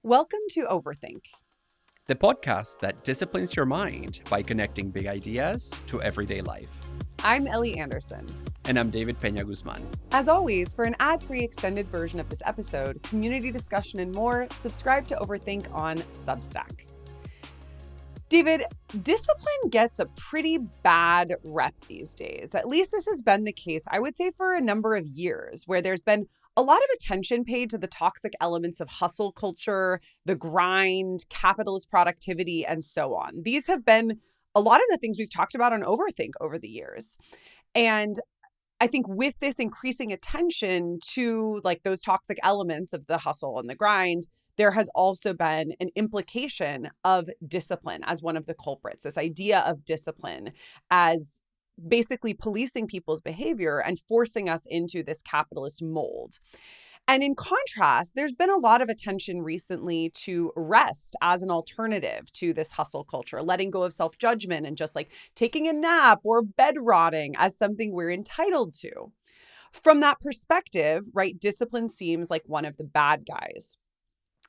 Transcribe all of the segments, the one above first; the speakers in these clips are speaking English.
Welcome to Overthink. The podcast that disciplines your mind by connecting big ideas to everyday life. I'm Ellie Anderson. And I'm David Peña Guzman. As always, for an ad-free extended version of this episode, community discussion and more, subscribe to Overthink on Substack. David, discipline gets a pretty bad rep these days. At least this has been the case, I would say, for a number of years, where there's been a lot of attention paid to the toxic elements of hustle culture, the grind, capitalist productivity, and so on. These have been a lot of the things we've talked about on Overthink over the years. And I think with this increasing attention to those toxic elements of the hustle and the grind, there has also been an implication of discipline as one of the culprits, this idea of discipline as basically policing people's behavior and forcing us into this capitalist mold. And in contrast, there's been a lot of attention recently to rest as an alternative to this hustle culture, letting go of self-judgment and just taking a nap or bed rotting as something we're entitled to. From that perspective, right, discipline seems like one of the bad guys.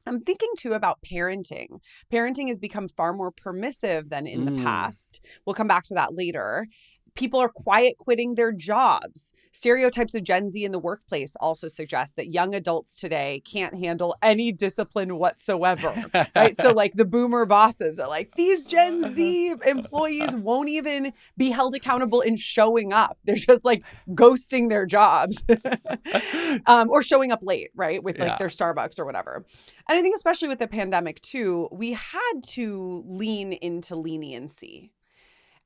I'm thinking too about parenting. Parenting has become far more permissive than in the past. We'll come back to that later. People are quiet quitting their jobs. Stereotypes of Gen Z in the workplace also suggest that young adults today can't handle any discipline whatsoever, right? So the boomer bosses are these Gen Z employees won't even be held accountable in showing up. They're just ghosting their jobs or showing up late, right? With their Starbucks or whatever. And I think especially with the pandemic too, we had to lean into leniency.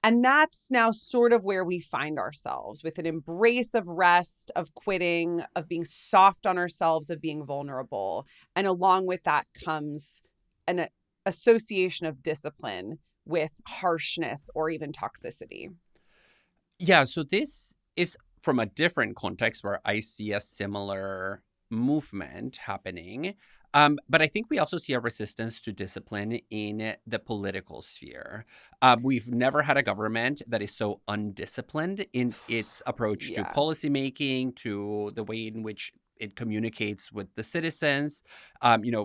And that's now sort of where we find ourselves, with an embrace of rest, of quitting, of being soft on ourselves, of being vulnerable. And along with that comes an association of discipline with harshness or even toxicity. Yeah, so this is from a different context where I see a similar movement happening. But I think we also see a resistance to discipline in the political sphere. We've never had a government that is so undisciplined in its approach to policymaking, to the way in which it communicates with the citizens.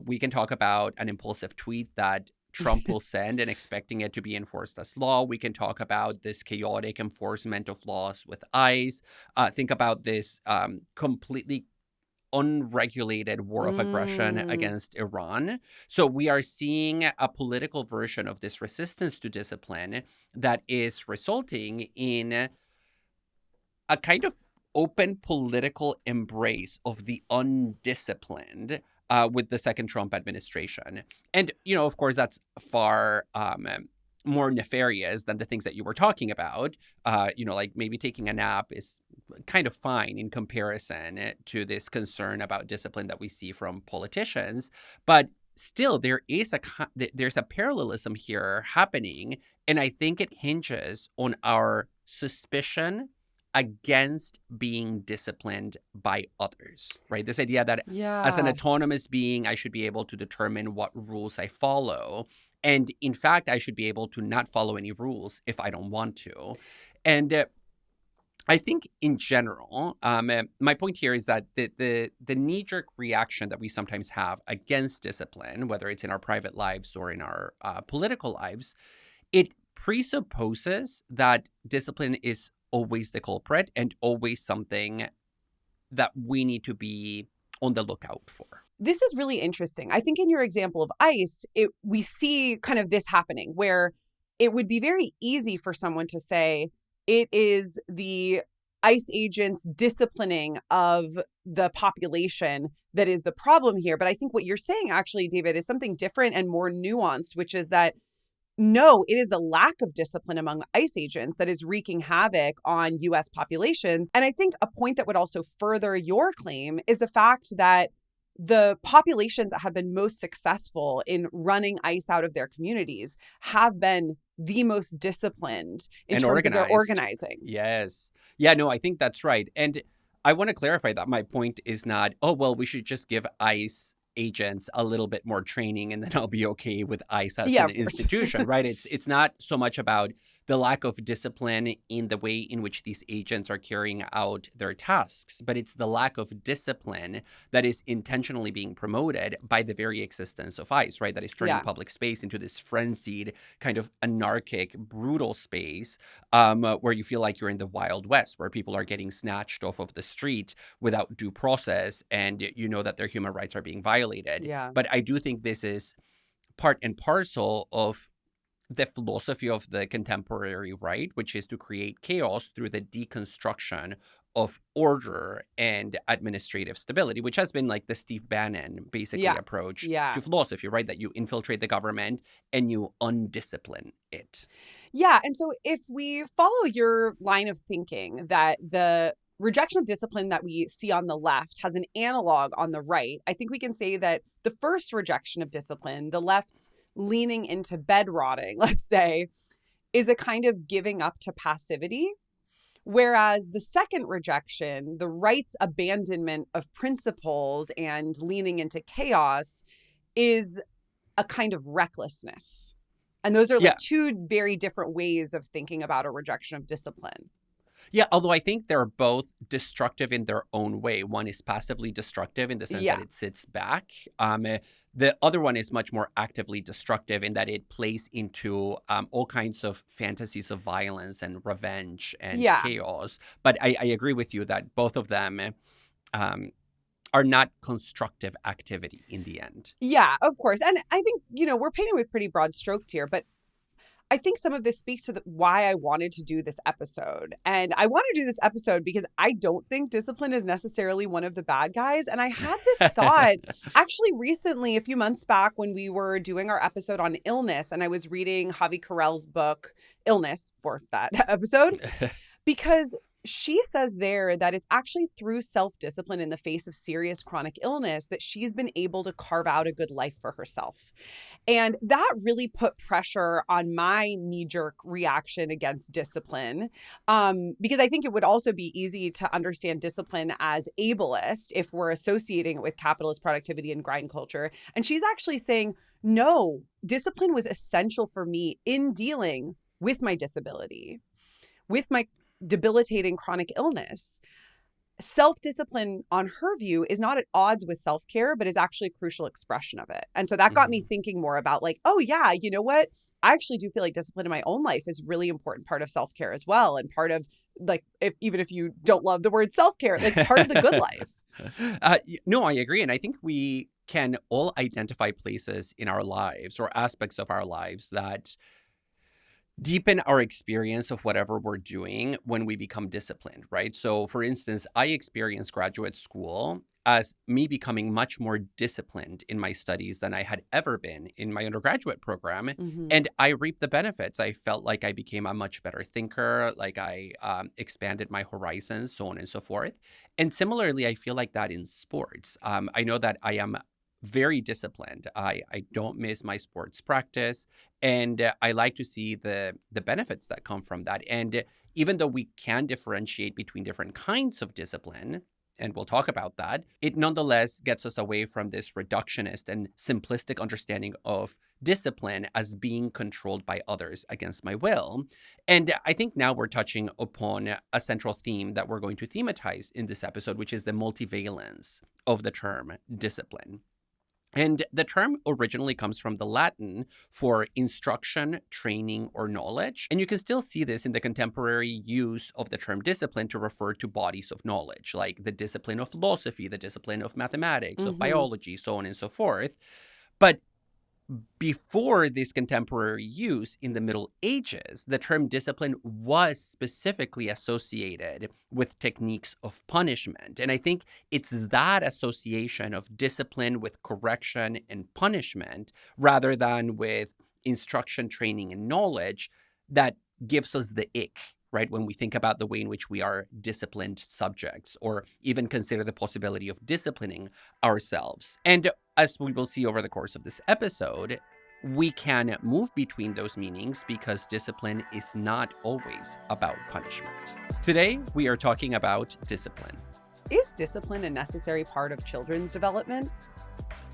We can talk about an impulsive tweet that Trump will send and expecting it to be enforced as law. We can talk about this chaotic enforcement of laws with ICE. Think about this completely unregulated war of aggression against Iran. So we are seeing a political version of this resistance to discipline that is resulting in a kind of open political embrace of the undisciplined with the second Trump administration. And, of course, that's far more nefarious than the things that you were talking about. Maybe taking a nap is kind of fine in comparison to this concern about discipline that we see from politicians. But still, there's a parallelism here happening. And I think it hinges on our suspicion against being disciplined by others, right? This idea that as an autonomous being, I should be able to determine what rules I follow. And in fact, I should be able to not follow any rules if I don't want to. And I think in general, my point here is that the knee-jerk reaction that we sometimes have against discipline, whether it's in our private lives or in our political lives, it presupposes that discipline is always the culprit and always something that we need to be on the lookout for. This is really interesting. I think in your example of ICE, we see kind of this happening where it would be very easy for someone to say it is the ICE agents' disciplining of the population that is the problem here. But I think what you're saying actually, David, is something different and more nuanced, which is that no, it is the lack of discipline among ICE agents that is wreaking havoc on U.S. populations. And I think a point that would also further your claim is the fact that the populations that have been most successful in running ICE out of their communities have been the most disciplined in terms of their organizing. Yes. Yeah, no, I think that's right. And I want to clarify that my point is not, we should just give ICE agents a little bit more training and then I'll be okay with ICE as an institution, right? It's not so much about the lack of discipline in the way in which these agents are carrying out their tasks, but it's the lack of discipline that is intentionally being promoted by the very existence of ICE, right? That is turning Yeah. public space into this frenzied, kind of anarchic, brutal space where you feel like you're in the Wild West, where people are getting snatched off of the street without due process, and you know that their human rights are being violated. Yeah. But I do think this is part and parcel of the philosophy of the contemporary right, which is to create chaos through the deconstruction of order and administrative stability, which has been like the Steve Bannon basically Yeah. approach Yeah. to philosophy, right? That you infiltrate the government and you undiscipline it. Yeah. And so if we follow your line of thinking that the rejection of discipline that we see on the left has an analog on the right, I think we can say that the first rejection of discipline, the left's leaning into bed rotting, let's say, is a kind of giving up to passivity. Whereas the second rejection, the right's abandonment of principles and leaning into chaos, is a kind of recklessness. And those are like two very different ways of thinking about a rejection of discipline. Yeah, although I think they're both destructive in their own way. One is passively destructive in the sense that it sits back. The other one is much more actively destructive in that it plays into all kinds of fantasies of violence and revenge and chaos. But I agree with you that both of them are not constructive activity in the end. Yeah, of course. And I think, we're painting with pretty broad strokes here, but I think some of this speaks to why I wanted to do this episode. And I want to do this episode because I don't think discipline is necessarily one of the bad guys. And I had this thought actually recently, a few months back, when we were doing our episode on illness, and I was reading Javi Carrel's book, Illness, for that episode, because she says there that it's actually through self-discipline in the face of serious chronic illness that she's been able to carve out a good life for herself. And that really put pressure on my knee-jerk reaction against discipline, because I think it would also be easy to understand discipline as ableist if we're associating it with capitalist productivity and grind culture. And she's actually saying, no, discipline was essential for me in dealing with my disability, with my debilitating chronic illness. Self-discipline, on her view, is not at odds with self-care, but is actually a crucial expression of it. And so that got me thinking more about like, oh yeah, you know what? I actually do feel like discipline in my own life is a really important part of self-care as well. And part of like, even if you don't love the word self-care, like part of the good life. No, I agree. And I think we can all identify places in our lives or aspects of our lives that deepen our experience of whatever we're doing when we become disciplined, right? So for instance, I experienced graduate school as me becoming much more disciplined in my studies than I had ever been in my undergraduate program. And I reaped the benefits. I felt like I became a much better thinker, like I expanded my horizons, so on and so forth. And similarly, I feel like that in sports. I know that I am very disciplined. I don't miss my sports practice, and I like to see the benefits that come from that. And even though we can differentiate between different kinds of discipline, and we'll talk about that, it nonetheless gets us away from this reductionist and simplistic understanding of discipline as being controlled by others against my will. And I think now we're touching upon a central theme that we're going to thematize in this episode, which is the multivalence of the term discipline. And the term originally comes from the Latin for instruction, training, or knowledge. And you can still see this in the contemporary use of the term discipline to refer to bodies of knowledge, like the discipline of philosophy, the discipline of mathematics, of biology, so on and so forth. But before this contemporary use in the Middle Ages, the term discipline was specifically associated with techniques of punishment. And I think it's that association of discipline with correction and punishment, rather than with instruction, training, and knowledge, that gives us the ick, right? When we think about the way in which we are disciplined subjects, or even consider the possibility of disciplining ourselves. And as we will see over the course of this episode, we can move between those meanings because discipline is not always about punishment. Today, we are talking about discipline. Is discipline a necessary part of children's development?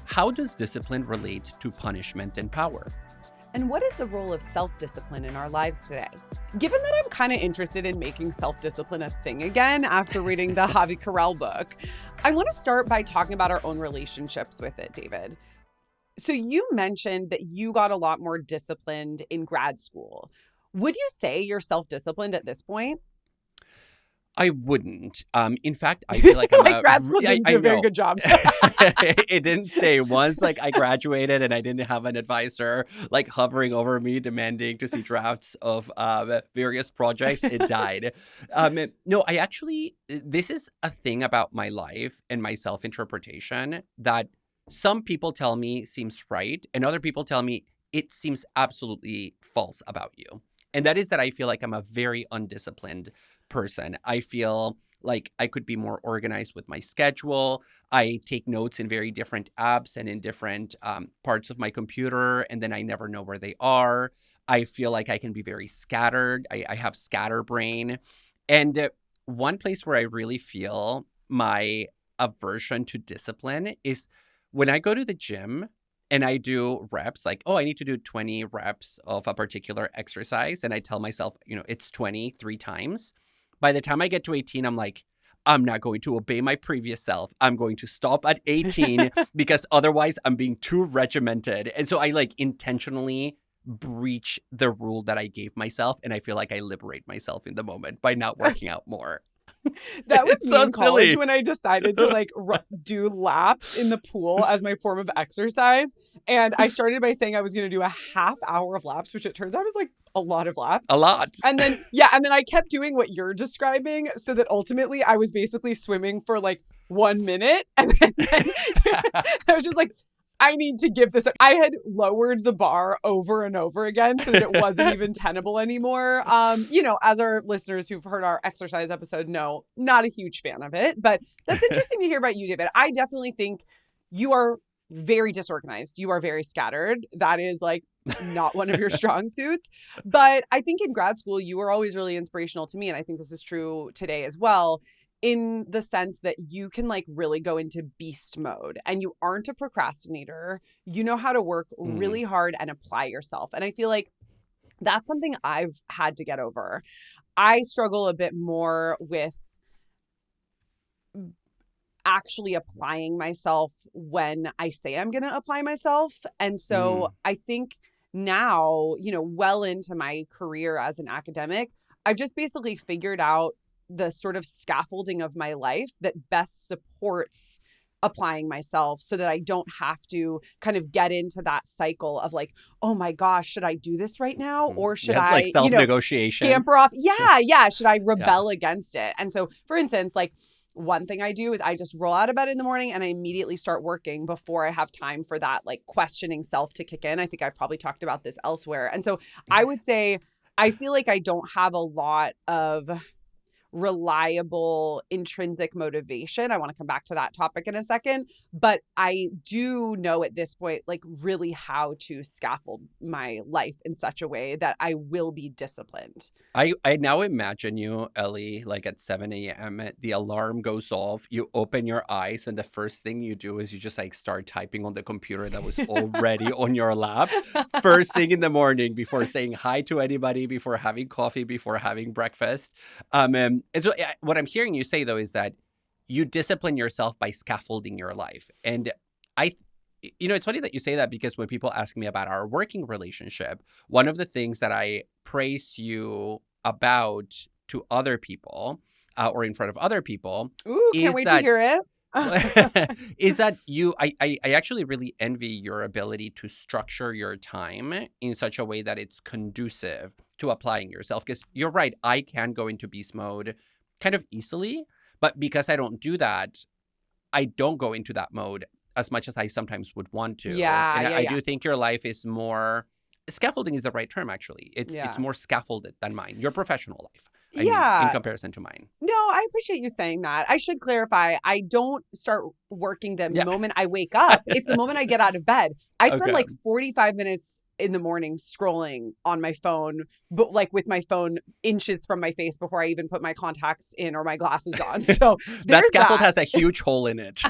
How does discipline relate to punishment and power? And what is the role of self-discipline in our lives today? Given that I'm kind of interested in making self-discipline a thing again after reading the Javi Carrel book, I want to start by talking about our own relationships with it, David. So you mentioned that you got a lot more disciplined in grad school. Would you say you're self-disciplined at this point? I wouldn't. In fact, I feel like I'm like grad school didn't do a very good job. It didn't stay. Once I graduated and I didn't have an advisor hovering over me demanding to see drafts of various projects, it died. No, I actually, this is a thing about my life and my self-interpretation that some people tell me seems right and other people tell me it seems absolutely false about you. And that is that I feel like I'm a very undisciplined person. I feel like I could be more organized with my schedule. I take notes in very different apps and in different parts of my computer, and then I never know where they are. I feel like I can be very scattered. I have scatterbrain. And one place where I really feel my aversion to discipline is when I go to the gym and I do reps, I need to do 20 reps of a particular exercise. And I tell myself, it's 20 3 times. By the time I get to 18, I'm like, I'm not going to obey my previous self. I'm going to stop at 18 because otherwise I'm being too regimented. And so I intentionally breach the rule that I gave myself. And I feel like I liberate myself in the moment by not working out more. That was me so in college silly. when I decided to do laps in the pool as my form of exercise. And I started by saying I was going to do a half hour of laps, which it turns out is a lot of laps. A lot. And then, I kept doing what you're describing so that ultimately I was basically swimming for 1 minute. And then I was just like, I need to give this up. I had lowered the bar over and over again so that it wasn't even tenable anymore. As our listeners who've heard our exercise episode know, not a huge fan of it. But that's interesting to hear about you, David. I definitely think you are very disorganized. You are very scattered. That is not one of your strong suits. But I think in grad school, you were always really inspirational to me. And I think this is true today as well, in the sense that you can really go into beast mode and you aren't a procrastinator. You know how to work really hard and apply yourself. And I feel like that's something I've had to get over. I struggle a bit more with actually applying myself when I say I'm going to apply myself. And so I think now, well into my career as an academic, I've just basically figured out the sort of scaffolding of my life that best supports applying myself so that I don't have to kind of get into that cycle of oh my gosh, should I do this right now? Or should I, self-negotiation. Scamper off? Yeah. Should I rebel against it? And so, for instance, one thing I do is I just roll out of bed in the morning and I immediately start working before I have time for that questioning self to kick in. I think I've probably talked about this elsewhere. And so I would say I feel like I don't have a lot of reliable intrinsic motivation. I want to come back to that topic in a second, but I do know at this point really how to scaffold my life in such a way that I will be disciplined. I now imagine you, Ellie, at 7 a.m. The alarm goes off, you open your eyes, and the first thing you do is you just start typing on the computer that was already on your lap. First thing in the morning, before saying hi to anybody, before having coffee, before having breakfast. And so what I'm hearing you say, though, is that you discipline yourself by scaffolding your life. And it's funny that you say that because when people ask me about our working relationship, one of the things that I praise you about to other people or in front of other people can't wait to hear it. is that I actually really envy your ability to structure your time in such a way that it's conducive to applying yourself. Because you're right, I can go into beast mode kind of easily, but because I don't do that, I don't go into that mode as much as I sometimes would want to. I do think your life is more, scaffolding is the right term, actually. It's more scaffolded than mine, your professional life. I mean, in comparison to mine. No, I appreciate you saying that. I should clarify, I don't start working the moment I wake up. It's the moment I get out of bed. I spend 45 minutes in the morning scrolling on my phone, but with my phone inches from my face before I even put my contacts in or my glasses on. So that scaffold has a huge hole in it.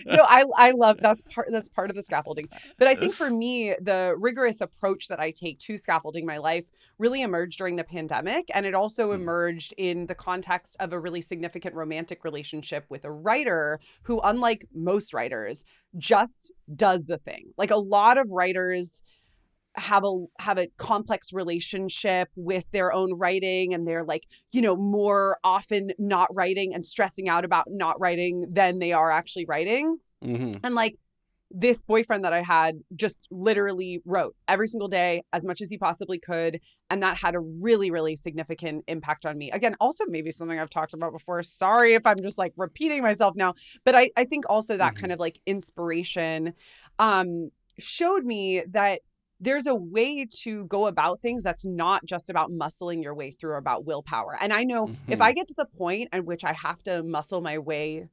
No, I love that's part of the scaffolding. But I think for me, the rigorous approach that I take to scaffolding my life really emerged during the pandemic. And it also emerged in the context of a really significant romantic relationship with a writer who, unlike most writers, just does the thing. Like a lot of writers have a complex relationship with their own writing, and they're like, more often not writing and stressing out about not writing than they are actually writing. And like this boyfriend that I had just literally wrote every single day as much as he possibly could, and that had a really, really significant impact on me. Again, also maybe something I've talked about before, sorry if I'm just like repeating myself now, but I think also that kind of like inspiration showed me that there's a way to go about things that's not just about muscling your way through or about willpower. And I know if I get to the point at which I have to muscle my way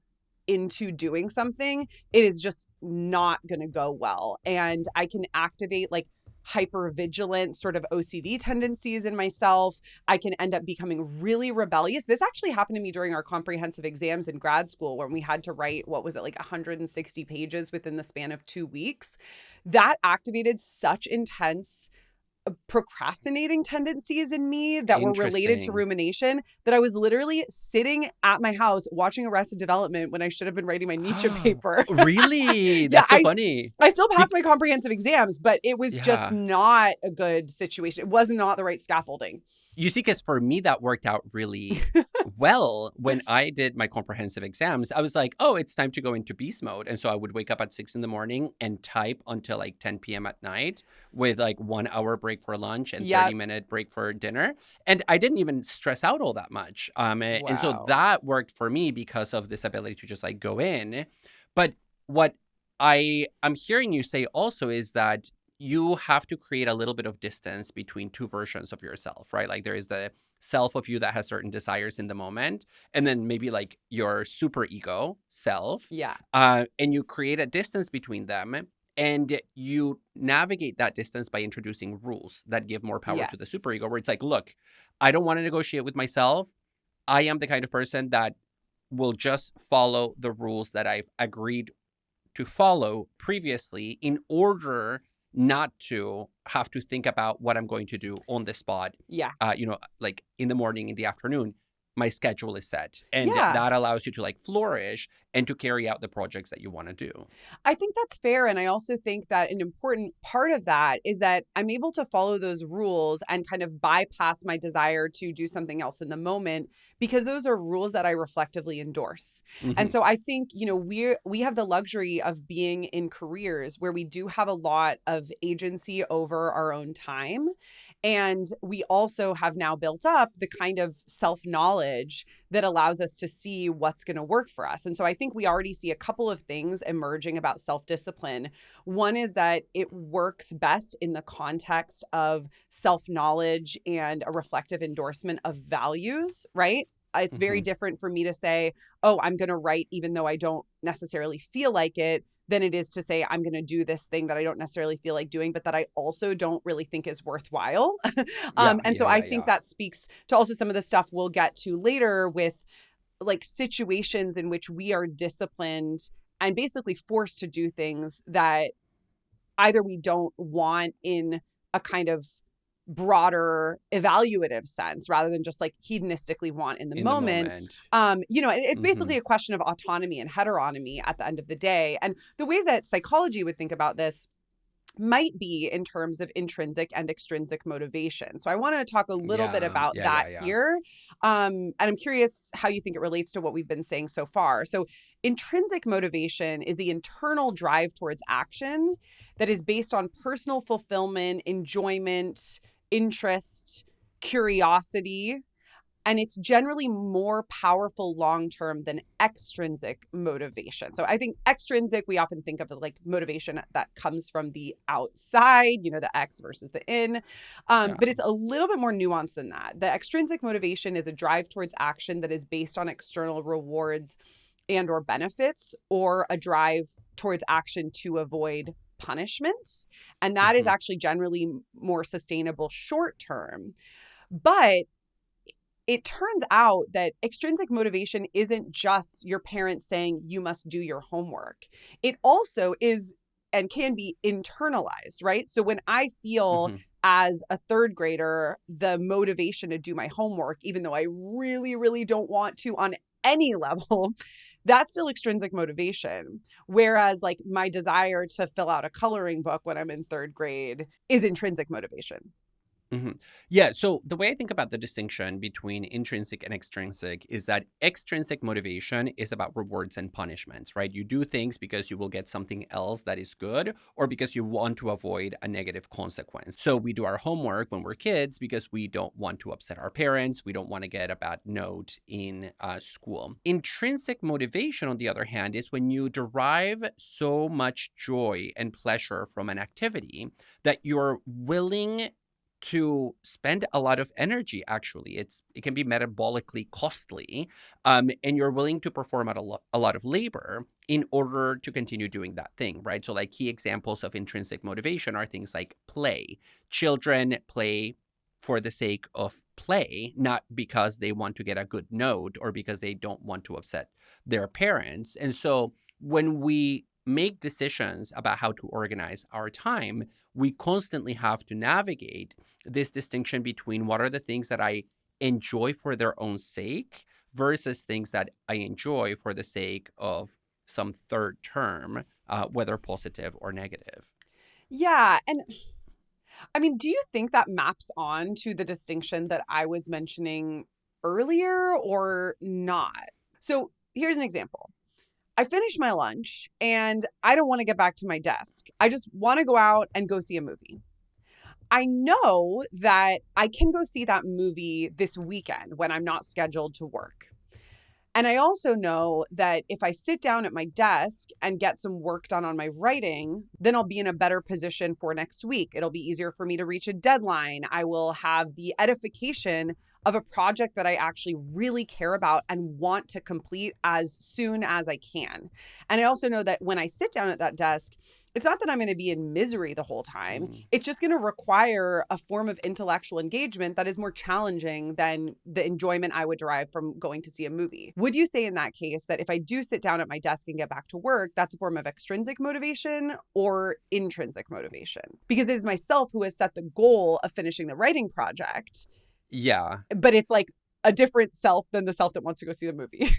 into doing something, it is just not going to go well. And I can activate like hypervigilant sort of OCD tendencies in myself. I can end up becoming really rebellious. This actually happened to me during our comprehensive exams in grad school when we had to write, what was it, like 160 pages within the span of 2 weeks. That activated such intense procrastinating tendencies in me that were related to rumination that I was literally sitting at my house watching Arrested Development when I should have been writing my Nietzsche paper. Really? That's so funny. I still passed my comprehensive exams, but it was just not a good situation. It was not the right scaffolding. You see, because for me, that worked out really well. When I did my comprehensive exams, I was like, oh, it's time to go into beast mode. And so I would wake up at 6 a.m. and type until like 10 p.m. at night with like 1 hour break for lunch and 30-minute break for dinner. And I didn't even stress out all that much. And so that worked for me because of this ability to just like go in. But what I'm hearing you say also is that you have to create a little bit of distance between two versions of yourself, right? Like there is the self of you that has certain desires in the moment, and then maybe like your super ego self. And you create a distance between them, and you navigate that distance by introducing rules that give more power to the super ego, where it's like, look, I don't want to negotiate with myself. I am the kind of person that will just follow the rules that I've agreed to follow previously in order not to have to think about what I'm going to do on the spot. Like in the morning, in the afternoon, my schedule is set. And that allows you to like flourish and to carry out the projects that you want to do. I think that's fair. And I also think that an important part of that is that I'm able to follow those rules and kind of bypass my desire to do something else in the moment, because those are rules that I reflectively endorse. And so I think, we have the luxury of being in careers where we do have a lot of agency over our own time. And we also have now built up the kind of self-knowledge that allows us to see what's going to work for us. And so I think we already see a couple of things emerging about self-discipline. One is that it works best in the context of self-knowledge and a reflective endorsement of values, right? It's very different for me to say, oh, I'm going to write even though I don't necessarily feel like it, than it is to say I'm going to do this thing that I don't necessarily feel like doing, but that I also don't really think is worthwhile. I think that speaks to also some of the stuff we'll get to later with like situations in which we are disciplined and basically forced to do things that either we don't want in a kind of broader evaluative sense rather than just like hedonistically want in the moment. It's basically a question of autonomy and heteronomy at the end of the day. And the way that psychology would think about this might be in terms of intrinsic and extrinsic motivation. So I want to talk a little bit about that here. And I'm curious how you think it relates to what we've been saying so far. So intrinsic motivation is the internal drive towards action that is based on personal fulfillment, enjoyment, interest, curiosity, and it's generally more powerful long-term than extrinsic motivation. So I think extrinsic, we often think of as like motivation that comes from the outside, the X versus the in, but it's a little bit more nuanced than that. The extrinsic motivation is a drive towards action that is based on external rewards and or benefits, or a drive towards action to avoid punishment. And that is actually generally more sustainable short term. But it turns out that extrinsic motivation isn't just your parents saying you must do your homework. It also is and can be internalized, right? So when I feel Hmm. as a third grader, the motivation to do my homework, even though I really, really don't want to on any level, that's still extrinsic motivation. Whereas like my desire to fill out a coloring book when I'm in third grade is intrinsic motivation. Hmm. Yeah. So the way I think about the distinction between intrinsic and extrinsic is that extrinsic motivation is about rewards and punishments, right? You do things because you will get something else that is good or because you want to avoid a negative consequence. So we do our homework when we're kids because we don't want to upset our parents. We don't want to get a bad note in school. Intrinsic motivation, on the other hand, is when you derive so much joy and pleasure from an activity that you're willing to spend a lot of energy. Actually, it can be metabolically costly, and you're willing to perform at a lot of labor in order to continue doing that thing, right? So like key examples of intrinsic motivation are things like play. Children play for the sake of play, not because they want to get a good note or because they don't want to upset their parents. And so when we make decisions about how to organize our time, we constantly have to navigate this distinction between what are the things that I enjoy for their own sake versus things that I enjoy for the sake of some third term, whether positive or negative. Yeah. And I mean, do you think that maps on to the distinction that I was mentioning earlier or not? So here's an example. I finished my lunch and I don't want to get back to my desk. I just want to go out and go see a movie. I know that I can go see that movie this weekend when I'm not scheduled to work. And I also know that if I sit down at my desk and get some work done on my writing, then I'll be in a better position for next week. It'll be easier for me to reach a deadline. I will have the edification of a project that I actually really care about and want to complete as soon as I can. And I also know that when I sit down at that desk, it's not that I'm going to be in misery the whole time. Mm. It's just going to require a form of intellectual engagement that is more challenging than the enjoyment I would derive from going to see a movie. Would you say in that case that if I do sit down at my desk and get back to work, that's a form of extrinsic motivation or intrinsic motivation? Because it is myself who has set the goal of finishing the writing project, Yeah. but it's like a different self than the self that wants to go see the movie.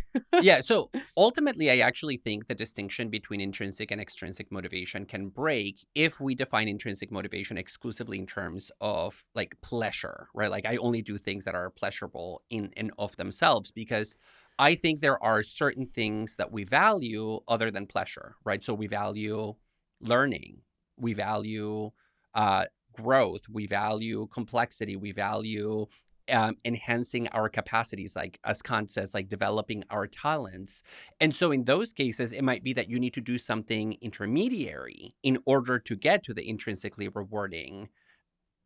Yeah. So ultimately, I actually think the distinction between intrinsic and extrinsic motivation can break if we define intrinsic motivation exclusively in terms of like pleasure, right? Like I only do things that are pleasurable in and of themselves because I think there are certain things that we value other than pleasure, right? So we value learning, we value growth, we value complexity, we value enhancing our capacities, like as Kant says, like developing our talents. And so in those cases, it might be that you need to do something intermediary in order to get to the intrinsically rewarding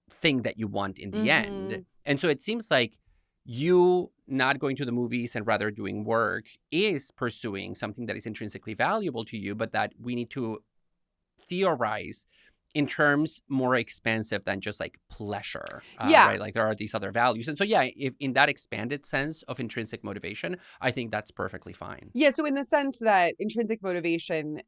thing that you want in the end. And so it seems like you not going to the movies and rather doing work is pursuing something that is intrinsically valuable to you, but that we need to theorize in terms more expansive than just like pleasure, Yeah. right? Like there are these other values. And so, yeah, if in that expanded sense of intrinsic motivation, I think that's perfectly fine. Yeah. So in the sense that intrinsic motivation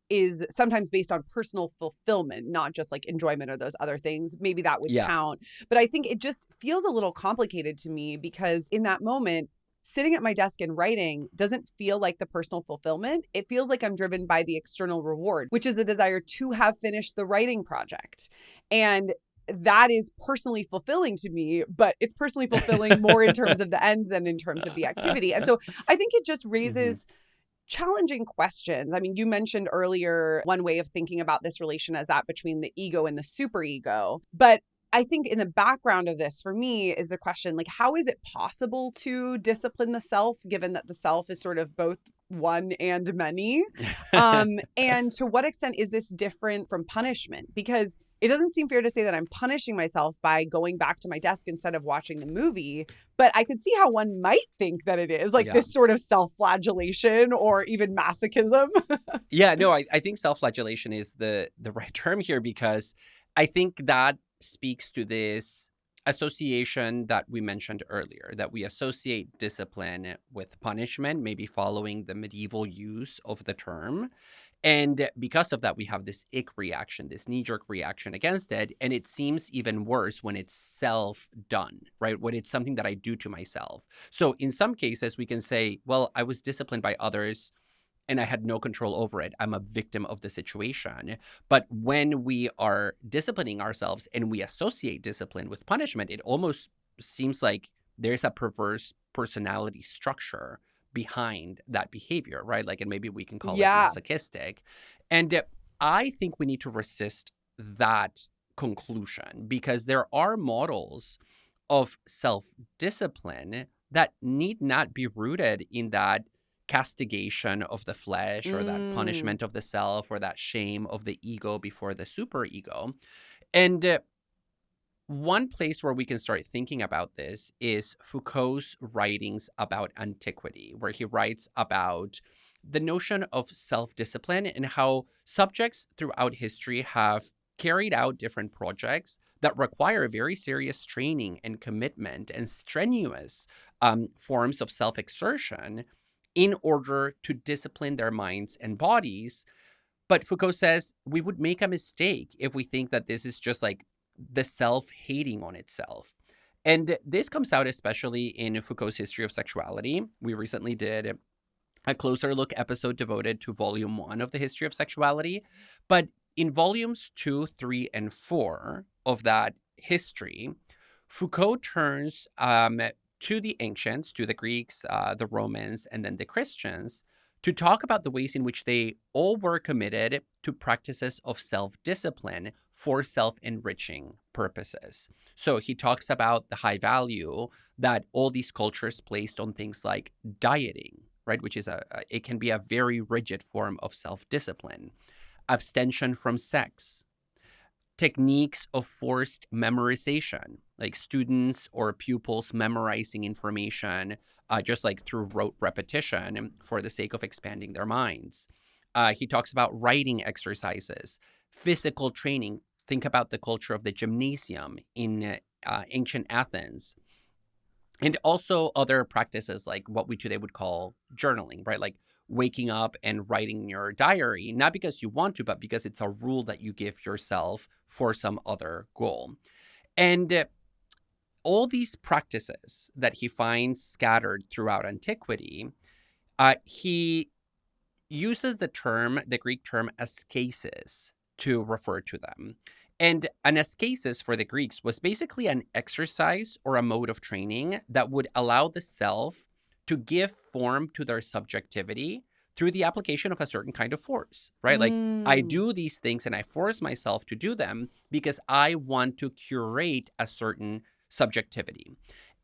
is sometimes based on personal fulfillment, not just like enjoyment or those other things, maybe that would Yeah. count. But I think it just feels a little complicated to me because in that moment, sitting at my desk and writing doesn't feel like the personal fulfillment. It feels like I'm driven by the external reward, which is the desire to have finished the writing project. And that is personally fulfilling to me, but it's personally fulfilling more in terms of the end than in terms of the activity. And so I think it just raises challenging questions. I mean, you mentioned earlier one way of thinking about this relation as that between the ego and the superego. But I think in the background of this for me is the question, like, how is it possible to discipline the self, given that the self is sort of both one and many? And to what extent is this different from punishment? Because it doesn't seem fair to say that I'm punishing myself by going back to my desk instead of watching the movie. But I could see how one might think that it is like this sort of self-flagellation or even masochism. Yeah, no, I think self-flagellation is the right term here because I think that speaks to this association that we mentioned earlier, that we associate discipline with punishment, maybe following the medieval use of the term. And because of that, we have this ick reaction, this knee-jerk reaction against it. And it seems even worse when it's self-done, right? When it's something that I do to myself. So in some cases, we can say, well, I was disciplined by others and I had no control over it. I'm a victim of the situation. But when we are disciplining ourselves and we associate discipline with punishment, it almost seems like there's a perverse personality structure behind that behavior, right? Like, and maybe we can call it masochistic. And I think we need to resist that conclusion, because there are models of self-discipline that need not be rooted in that castigation of the flesh or that punishment of the self or that shame of the ego before the superego. And one place where we can start thinking about this is Foucault's writings about antiquity, where he writes about the notion of self-discipline and how subjects throughout history have carried out different projects that require very serious training and commitment and strenuous forms of self-exertion in order to discipline their minds and bodies. But Foucault says we would make a mistake if we think that this is just like the self hating on itself. And this comes out especially in Foucault's History of Sexuality. We recently did a closer look episode devoted to volume 1 of the History of Sexuality. But in volumes 2, 3, and 4 of that history, Foucault turns to the ancients, to the Greeks, the Romans, and then the Christians, to talk about the ways in which they all were committed to practices of self-discipline for self-enriching purposes. So he talks about the high value that all these cultures placed on things like dieting, right? Which is it can be a very rigid form of self-discipline. Abstention from sex. Techniques of forced memorization, like students or pupils memorizing information just like through rote repetition for the sake of expanding their minds. He talks about writing exercises, physical training. Think about the culture of the gymnasium in ancient Athens. And also other practices like what we today would call journaling, right? Like waking up and writing your diary, not because you want to, but because it's a rule that you give yourself for some other goal. And all these practices that he finds scattered throughout antiquity, he uses the Greek term ascesis to refer to them. And an ascesis for the Greeks was basically an exercise or a mode of training that would allow the self to give form to their subjectivity through the application of a certain kind of force, right? Like I do these things and I force myself to do them because I want to curate a certain subjectivity.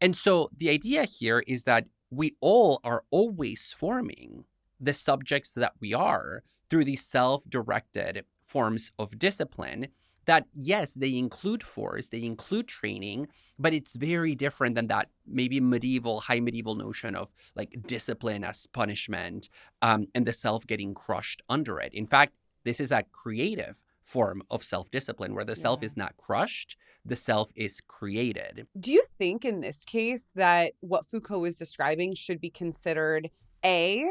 And so the idea here is that we all are always forming the subjects that we are through these self-directed forms of discipline that, yes, they include force, they include training, but it's very different than that maybe high medieval notion of like discipline as punishment and the self getting crushed under it. In fact, this is a creative form of self-discipline where the self is not crushed, the self is created. Do you think in this case that what Foucault is describing should be considered a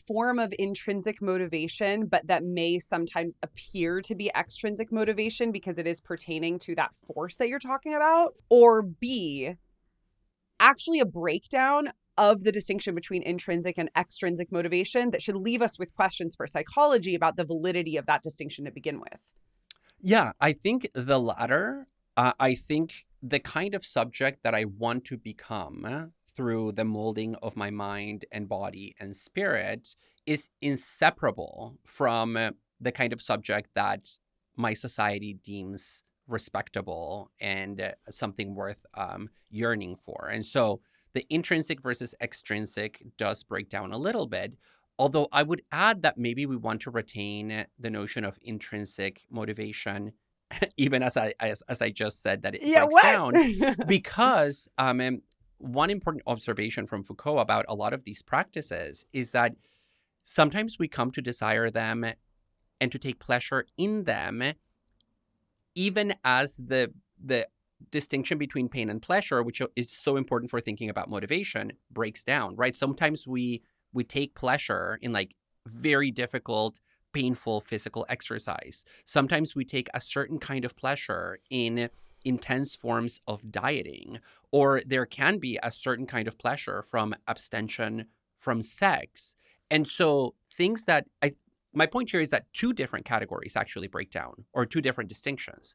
form of intrinsic motivation, but that may sometimes appear to be extrinsic motivation because it is pertaining to that force that you're talking about? Or B, actually a breakdown of the distinction between intrinsic and extrinsic motivation that should leave us with questions for psychology about the validity of that distinction to begin with? Yeah, I think the latter. I think the kind of subject that I want to become through the molding of my mind and body and spirit is inseparable from the kind of subject that my society deems respectable and something worth yearning for. And so the intrinsic versus extrinsic does break down a little bit, although I would add that maybe we want to retain the notion of intrinsic motivation, even as I just said that it breaks down, because one important observation from Foucault about a lot of these practices is that sometimes we come to desire them and to take pleasure in them, even as the distinction between pain and pleasure, which is so important for thinking about motivation, breaks down, right? Sometimes we take pleasure in like very difficult, painful physical exercise. Sometimes we take a certain kind of pleasure in intense forms of dieting, or there can be a certain kind of pleasure from abstention from sex. And so things that my point here is that two different categories actually break down, or two different distinctions.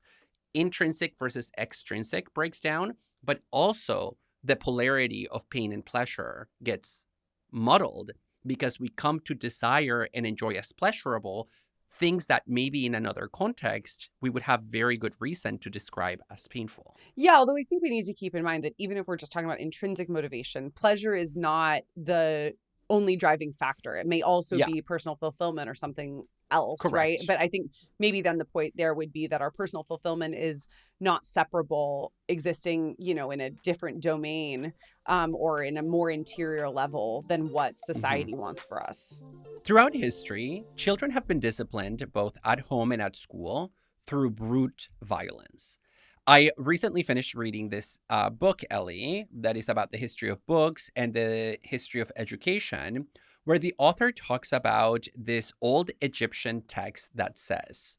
Intrinsic versus extrinsic breaks down, but also the polarity of pain and pleasure gets muddled because we come to desire and enjoy as pleasurable things that maybe in another context we would have very good reason to describe as painful. Yeah, although I think we need to keep in mind that even if we're just talking about intrinsic motivation, pleasure is not the only driving factor. It may also Yeah, be personal fulfillment or something else, right? correct. But I think maybe then the point there would be that our personal fulfillment is not separable, existing, in a different domain, or in a more interior level than what Mhm. society wants for us. Throughout history, children have been disciplined both at home and at school through brute violence. I recently finished reading this book, Ellie, that is about the history of books and the history of education, where the author talks about this old Egyptian text that says,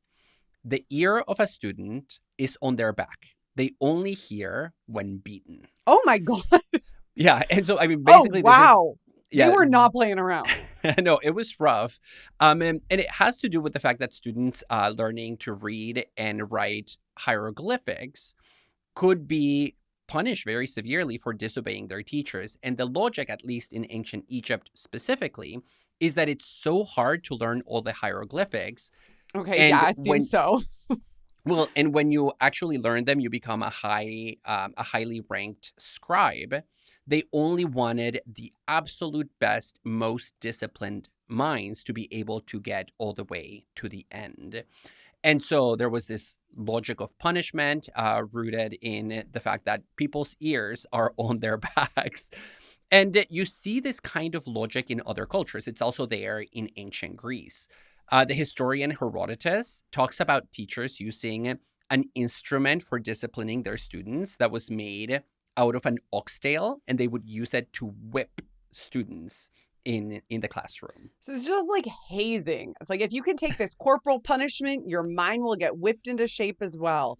the ear of a student is on their back. They only hear when beaten. Oh my God. Yeah. And so, I mean, Oh, basically, this is, wow. They yeah, were not playing around. no, it was rough. And it has to do with the fact that students learning to read and write hieroglyphics could be punished very severely for disobeying their teachers. And the logic, at least in ancient Egypt specifically, is that it's so hard to learn all the hieroglyphics. Okay, And yeah, it seems so. and when you actually learn them, you become a highly ranked scribe. They only wanted the absolute best, most disciplined minds to be able to get all the way to the end. And so there was this logic of punishment rooted in the fact that people's ears are on their backs. And you see this kind of logic in other cultures. It's also there in ancient Greece. The historian Herodotus talks about teachers using an instrument for disciplining their students that was made out of an oxtail, and they would use it to whip students in the classroom. So it's just like hazing. It's like if you can take this corporal punishment, your mind will get whipped into shape as well.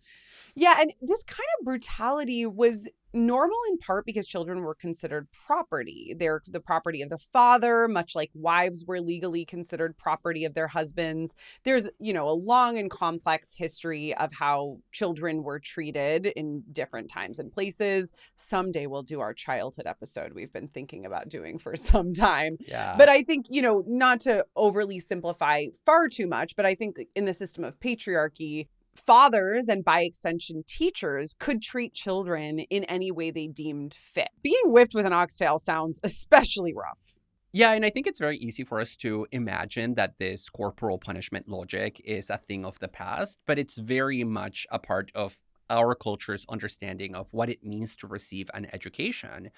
Yeah, and this kind of brutality was normal in part because children were considered property. They're the property of the father, much like wives were legally considered property of their husbands. There's, a long and complex history of how children were treated in different times and places. Someday we'll do our childhood episode we've been thinking about doing for some time. Yeah. But I think, not to overly simplify far too much, but I think in the system of patriarchy, fathers and by extension teachers could treat children in any way they deemed fit. Being whipped with an oxtail sounds especially rough. Yeah, and I think it's very easy for us to imagine that this corporal punishment logic is a thing of the past, but it's very much a part of our culture's understanding of what it means to receive an education.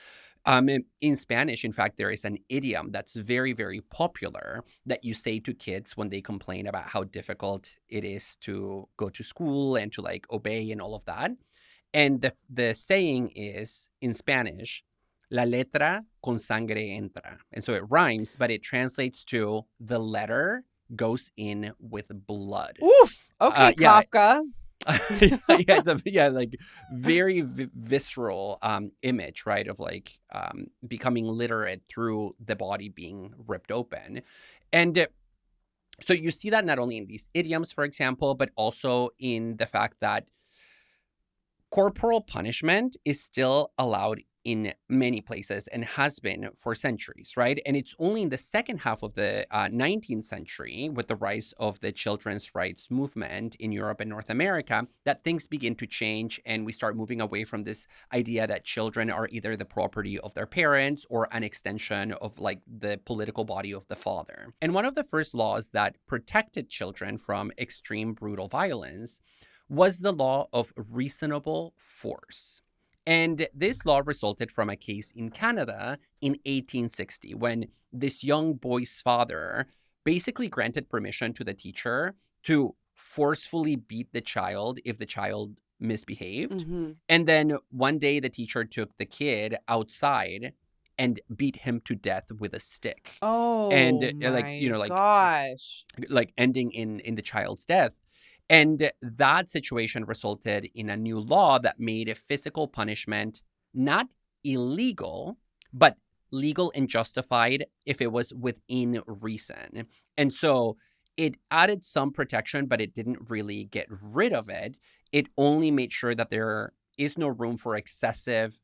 In Spanish, in fact, there is an idiom that's very, very popular that you say to kids when they complain about how difficult it is to go to school and to like obey and all of that. And the saying is in Spanish, la letra con sangre entra. And so it rhymes, but it translates to the letter goes in with blood. Oof. Okay, Yeah. Kafka. Like very visceral image, right, of like becoming literate through the body being ripped open. And so you see that not only in these idioms, for example, but also in the fact that corporal punishment is still allowed in many places and has been for centuries, right? And it's only in the second half of the 19th century, with the rise of the children's rights movement in Europe and North America, that things begin to change and we start moving away from this idea that children are either the property of their parents or an extension of like the political body of the father. And one of the first laws that protected children from extreme brutal violence was the law of reasonable force. And this law resulted from a case in Canada in 1860 when this young boy's father basically granted permission to the teacher to forcefully beat the child if the child misbehaved. Mm-hmm. And then one day the teacher took the kid outside and beat him to death with a stick. And Oh my gosh. like ending in the child's death. And that situation resulted in a new law that made physical punishment not illegal, but legal and justified if it was within reason. And so it added some protection, but it didn't really get rid of it. It only made sure that there is no room for excessive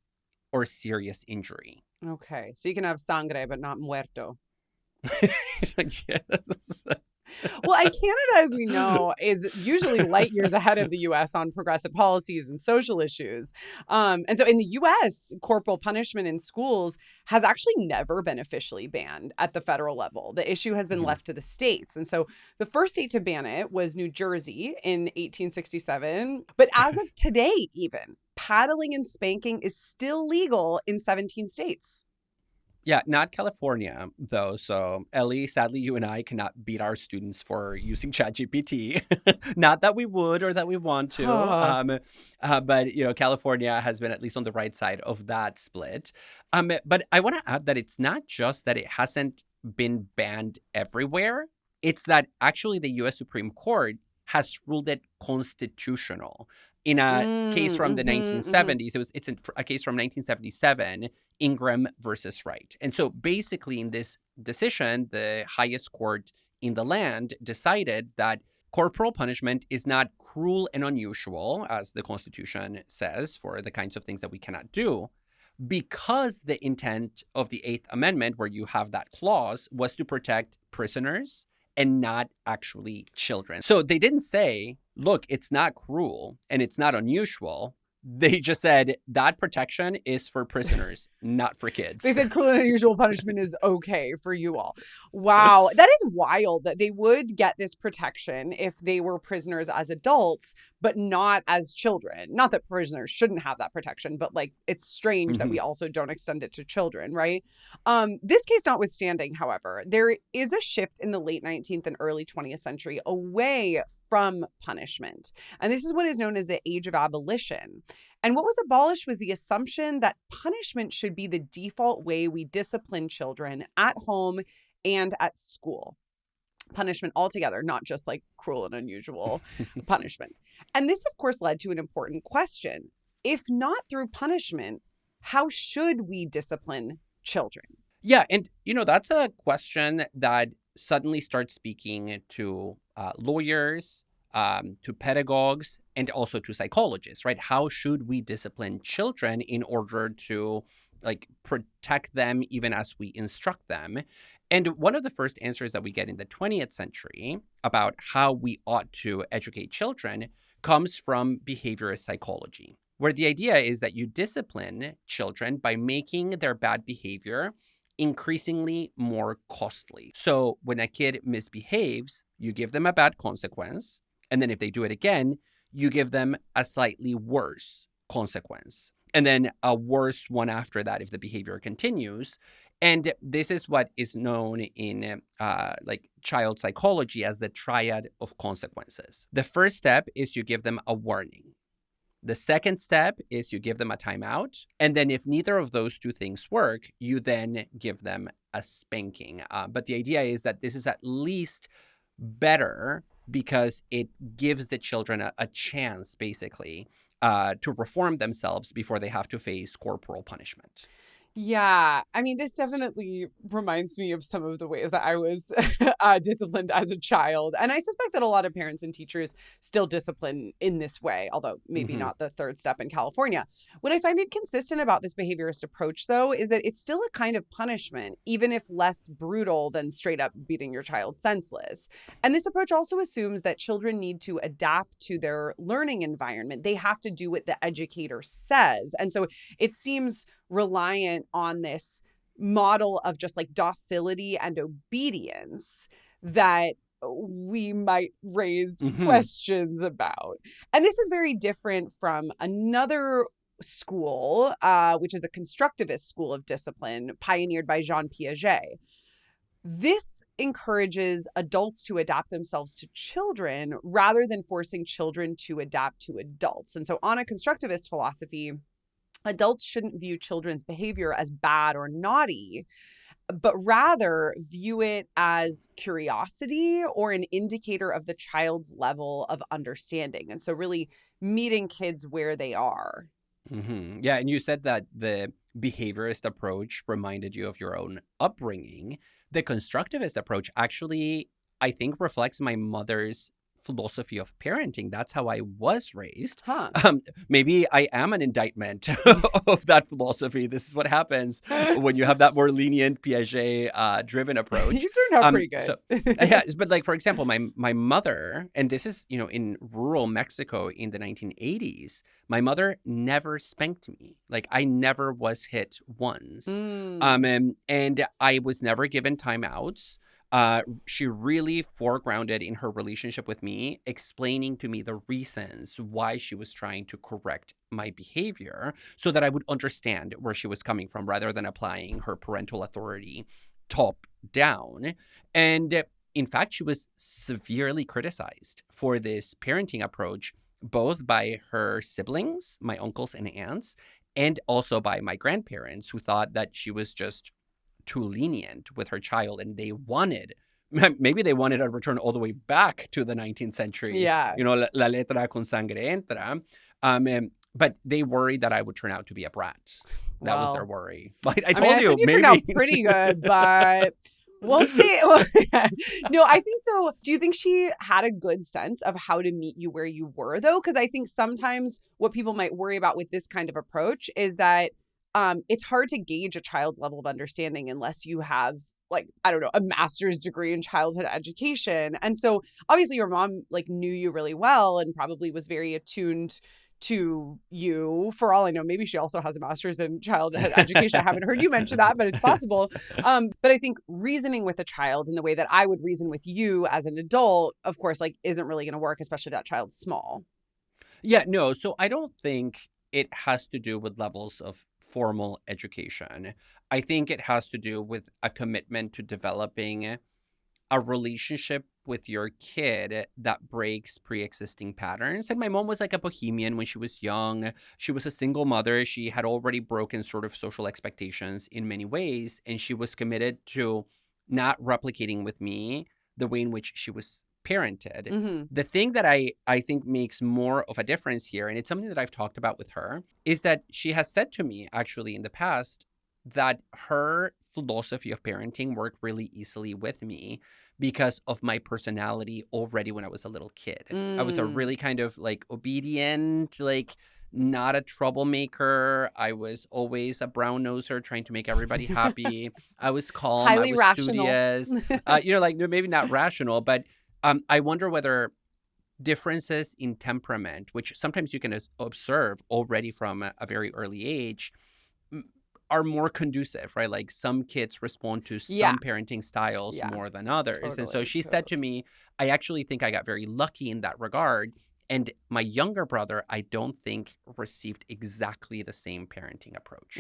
or serious injury. Okay. So you can have sangre, but not muerto. Yes. Well, and Canada, as we know, is usually light years ahead of the U.S. on progressive policies and social issues. And so in the U.S., corporal punishment in schools has actually never been officially banned at the federal level. The issue has been left to the states. And so the first state to ban it was New Jersey in 1867. But as of today, even, paddling and spanking is still legal in 17 states. Yeah, not California, though. So, Ellie, sadly, you and I cannot beat our students for using ChatGPT. Not that we would or that we want to. But, California has been at least on the right side of that split. But I want to add that it's not just that it hasn't been banned everywhere. It's that actually the U.S. Supreme Court has ruled it constitutional. In a case from the 1970s, it's a case from 1977, Ingram versus Wright. And so basically in this decision, the highest court in the land decided that corporal punishment is not cruel and unusual, as the Constitution says, for the kinds of things that we cannot do, because the intent of the Eighth Amendment, where you have that clause, was to protect prisoners and not actually children. So they didn't say, look, it's not cruel and it's not unusual. They just said that protection is for prisoners, not for kids. They said cruel and unusual punishment is okay for you all. Wow. That is wild that they would get this protection if they were prisoners as adults, but not as children. Not that prisoners shouldn't have that protection, but like it's strange that we also don't extend it to children, right? This case notwithstanding, however, there is a shift in the late 19th and early 20th century away from punishment. And this is what is known as the Age of Abolition. And what was abolished was the assumption that punishment should be the default way we discipline children at home and at school. Punishment altogether, not just like cruel and unusual punishment. And this, of course, led to an important question. If not through punishment, how should we discipline children? Yeah, and that's a question that suddenly starts speaking to lawyers, to pedagogues, and also to psychologists, right? How should we discipline children in order to protect them even as we instruct them? And one of the first answers that we get in the 20th century about how we ought to educate children comes from behaviorist psychology, where the idea is that you discipline children by making their bad behavior increasingly more costly. So when a kid misbehaves, you give them a bad consequence. And then if they do it again, you give them a slightly worse consequence. And then a worse one after that if the behavior continues. And this is what is known in child psychology as the triad of consequences. The first step is you give them a warning. The second step is you give them a timeout. And then if neither of those two things work, you then give them a spanking. But the idea is that this is at least better because it gives the children a chance, basically, to reform themselves before they have to face corporal punishment. Yeah, I mean, this definitely reminds me of some of the ways that I was disciplined as a child. And I suspect that a lot of parents and teachers still discipline in this way, although maybe not the third step in California. What I find inconsistent about this behaviorist approach, though, is that it's still a kind of punishment, even if less brutal than straight up beating your child senseless. And this approach also assumes that children need to adapt to their learning environment. They have to do what the educator says. And so it seems reliant on this model of just like docility and obedience that we might raise questions about. And this is very different from another school, which is the constructivist school of discipline pioneered by Jean Piaget. This encourages adults to adapt themselves to children rather than forcing children to adapt to adults. And so on a constructivist philosophy, adults shouldn't view children's behavior as bad or naughty, but rather view it as curiosity or an indicator of the child's level of understanding. And so really meeting kids where they are. Mm-hmm. Yeah, and you said that the behaviorist approach reminded you of your own upbringing. The constructivist approach actually, I think, reflects my mother's philosophy of parenting. That's how I was raised. Huh. Maybe I am an indictment of that philosophy. This is what happens when you have that more lenient Piaget-driven approach. You turned out pretty good. Yeah, but like, for example, my mother, and this is, in rural Mexico in the 1980s, my mother never spanked me. Like, I never was hit once. And I was never given timeouts. She really foregrounded in her relationship with me, explaining to me the reasons why she was trying to correct my behavior so that I would understand where she was coming from rather than applying her parental authority top down. And in fact, she was severely criticized for this parenting approach, both by her siblings, my uncles and aunts, and also by my grandparents, who thought that she was just too lenient with her child, and maybe they wanted a return all the way back to the 19th century. Yeah. La letra con sangre entra. But they worried that I would turn out to be a brat. That was their worry. But I told you, I maybe. turned out pretty good, but we'll see. No, I think though, do you think she had a good sense of how to meet you where you were though? Because I think sometimes what people might worry about with this kind of approach is that it's hard to gauge a child's level of understanding unless you have, like, I don't know, a master's degree in childhood education. And so obviously your mom knew you really well and probably was very attuned to you. For all I know, maybe she also has a master's in childhood education. I haven't heard you mention that, but it's possible. But I think reasoning with a child in the way that I would reason with you as an adult, of course, isn't really going to work, especially if that child's small. Yeah, no. So I don't think it has to do with levels of formal education. I think it has to do with a commitment to developing a relationship with your kid that breaks pre-existing patterns. And my mom was like a bohemian when she was young. She was a single mother. She had already broken sort of social expectations in many ways. And she was committed to not replicating with me the way in which she was parented. Mm-hmm. The thing that I think makes more of a difference here, and it's something that I've talked about with her, is that she has said to me actually in the past that her philosophy of parenting worked really easily with me because of my personality already when I was a little kid. I was a really kind of obedient, not a troublemaker. I was always a brown noser trying to make everybody happy. I was calm. Highly I was rational. studious. Maybe not rational, but I wonder whether differences in temperament, which sometimes you can observe already from a very early age, are more conducive, right? Like some kids respond to some parenting styles more than others. Totally, and so she said to me, I actually think I got very lucky in that regard. And my younger brother, I don't think received exactly the same parenting approach.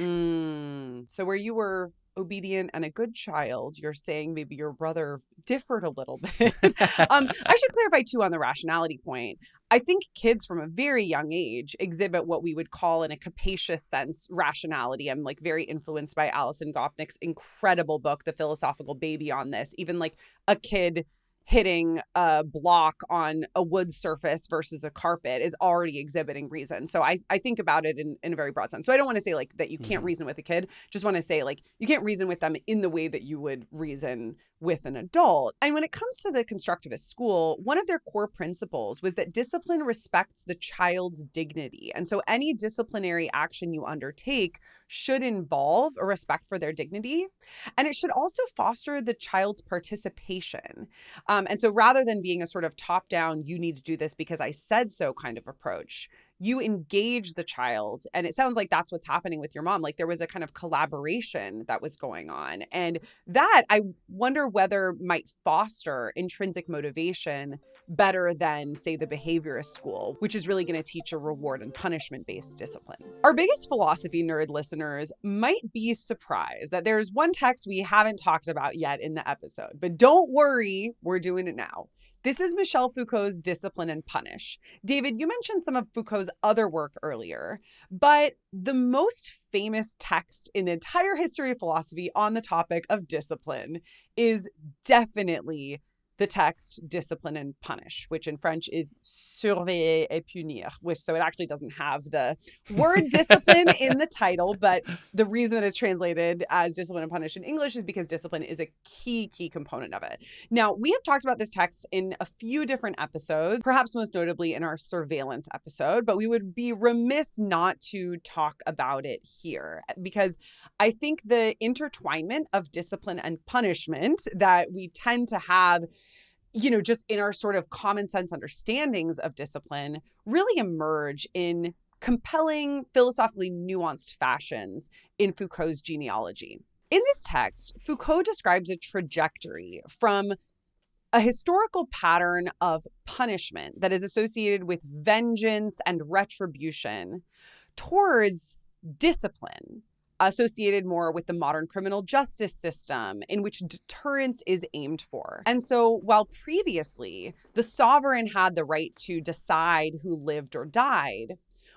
So where you were obedient and a good child, you're saying maybe your brother differed a little bit. I should clarify too on the rationality point. I think kids from a very young age exhibit what we would call in a capacious sense rationality. I'm very influenced by Alison Gopnik's incredible book, The Philosophical Baby, on this. Even a kid hitting a block on a wood surface versus a carpet is already exhibiting reason. So I think about it in a very broad sense. So I don't want to say that you can't reason with a kid. Just want to say you can't reason with them in the way that you would reason with an adult. And when it comes to the constructivist school, one of their core principles was that discipline respects the child's dignity. And so any disciplinary action you undertake should involve a respect for their dignity. And it should also foster the child's participation. And so rather than being a sort of top-down, you need to do this because I said so kind of approach, you engage the child. And it sounds like that's what's happening with your mom. Like there was a kind of collaboration that was going on. And that I wonder whether might foster intrinsic motivation better than, say, the behaviorist school, which is really going to teach a reward and punishment-based discipline. Our biggest philosophy nerd listeners might be surprised that there's one text we haven't talked about yet in the episode, but don't worry, we're doing it now. This is Michel Foucault's Discipline and Punish. David, you mentioned some of Foucault's other work earlier, but the most famous text in the entire history of philosophy on the topic of discipline is definitely the text Discipline and Punish, which in French is surveiller et punir, so it actually doesn't have the word discipline in the title, but the reason that it's translated as Discipline and Punish in English is because discipline is a key component of it. Now, we have talked about this text in a few different episodes, perhaps most notably in our surveillance episode, but we would be remiss not to talk about it here because I think the intertwinement of discipline and punishment that we tend to have, just in our sort of common sense understandings of discipline really emerge in compelling, philosophically nuanced fashions in Foucault's genealogy. In this text, Foucault describes a trajectory from a historical pattern of punishment that is associated with vengeance and retribution towards discipline, associated more with the modern criminal justice system in which deterrence is aimed for. And so while previously the sovereign had the right to decide who lived or died,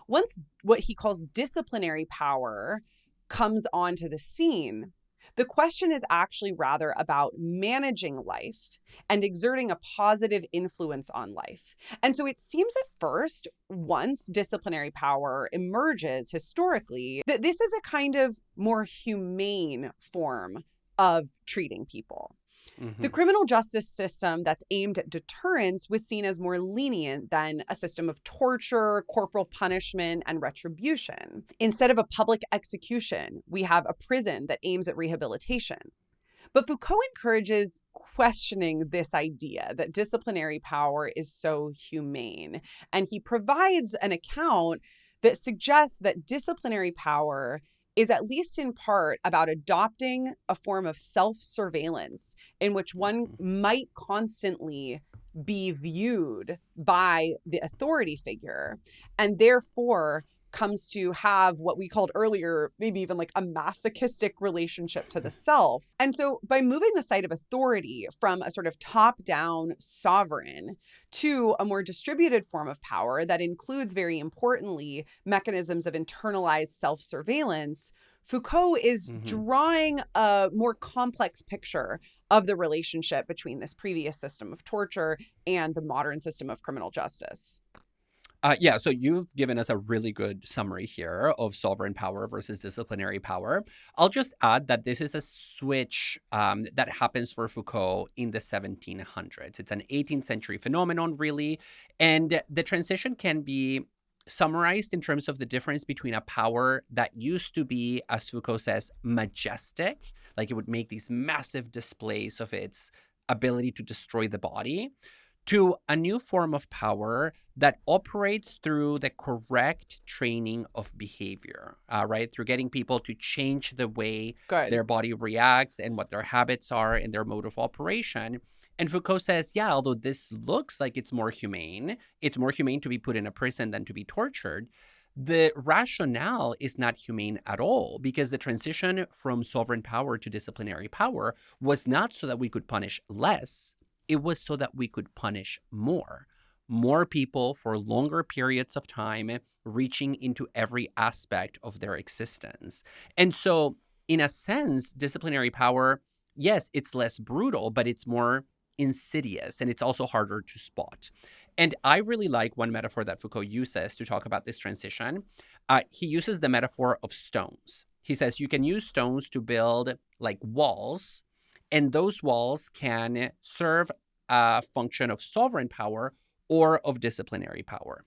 once what he calls disciplinary power comes onto the scene, the question is actually rather about managing life and exerting a positive influence on life. And so it seems at first, once disciplinary power emerges historically, that this is a kind of more humane form of treating people. Mm-hmm. The criminal justice system that's aimed at deterrence was seen as more lenient than a system of torture, corporal punishment, and retribution. Instead of a public execution, we have a prison that aims at rehabilitation. But Foucault encourages questioning this idea that disciplinary power is so humane. And he provides an account that suggests that disciplinary power is at least in part about adopting a form of self-surveillance in which one might constantly be viewed by the authority figure and therefore comes to have what we called earlier, maybe even like a masochistic relationship to the self. And so by moving the site of authority from a sort of top-down sovereign to a more distributed form of power that includes, very importantly, mechanisms of internalized self-surveillance, Foucault is drawing a more complex picture of the relationship between this previous system of torture and the modern system of criminal justice. So you've given us a really good summary here of sovereign power versus disciplinary power. I'll just add that this is a switch that happens for Foucault in the 1700s. It's an 18th century phenomenon, really. And the transition can be summarized in terms of the difference between a power that used to be, as Foucault says, majestic, like it would make these massive displays of its ability to destroy the body, to a new form of power that operates through the correct training of behavior, right? Through getting people to change the way their body reacts and what their habits are and their mode of operation. And Foucault says, although this looks like it's more humane to be put in a prison than to be tortured, the rationale is not humane at all, because the transition from sovereign power to disciplinary power was not so that we could punish less. It was so that we could punish more people for longer periods of time, reaching into every aspect of their existence. And so, in a sense, disciplinary power, yes, it's less brutal, but it's more insidious, and it's also harder to spot. And I really like one metaphor that Foucault uses to talk about this transition. He uses the metaphor of stones. He says you can use stones to build like walls, and those walls can serve a function of sovereign power or of disciplinary power.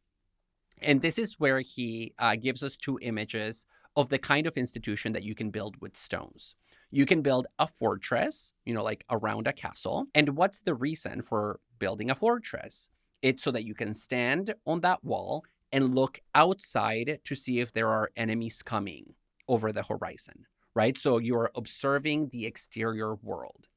And this is where he gives us two images of the kind of institution that you can build with stones. You can build a fortress, like around a castle. And what's the reason for building a fortress? It's so that you can stand on that wall and look outside to see if there are enemies coming over the horizon, right? So you're observing the exterior world.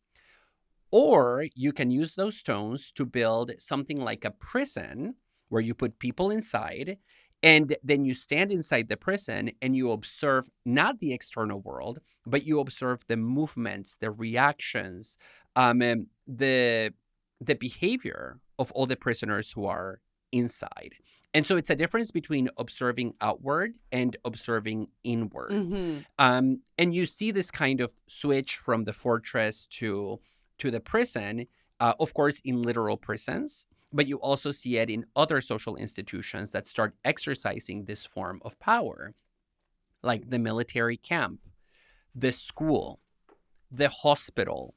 Or you can use those stones to build something like a prison where you put people inside, and then you stand inside the prison and you observe not the external world, but you observe the movements, the reactions, and the behavior of all the prisoners who are inside. And so it's a difference between observing outward and observing inward. Mm-hmm. And you see this kind of switch from the fortress to the prison, of course, in literal prisons, but you also see it in other social institutions that start exercising this form of power, like the military camp, the school, the hospital,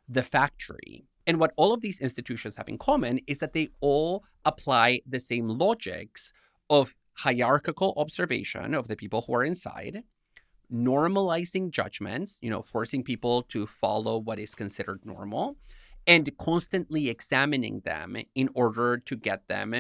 the factory. And what all of these institutions have in common is that they all apply the same logics of hierarchical observation of the people who are inside, normalizing judgments, forcing people to follow what is considered normal, and constantly examining them in order to get them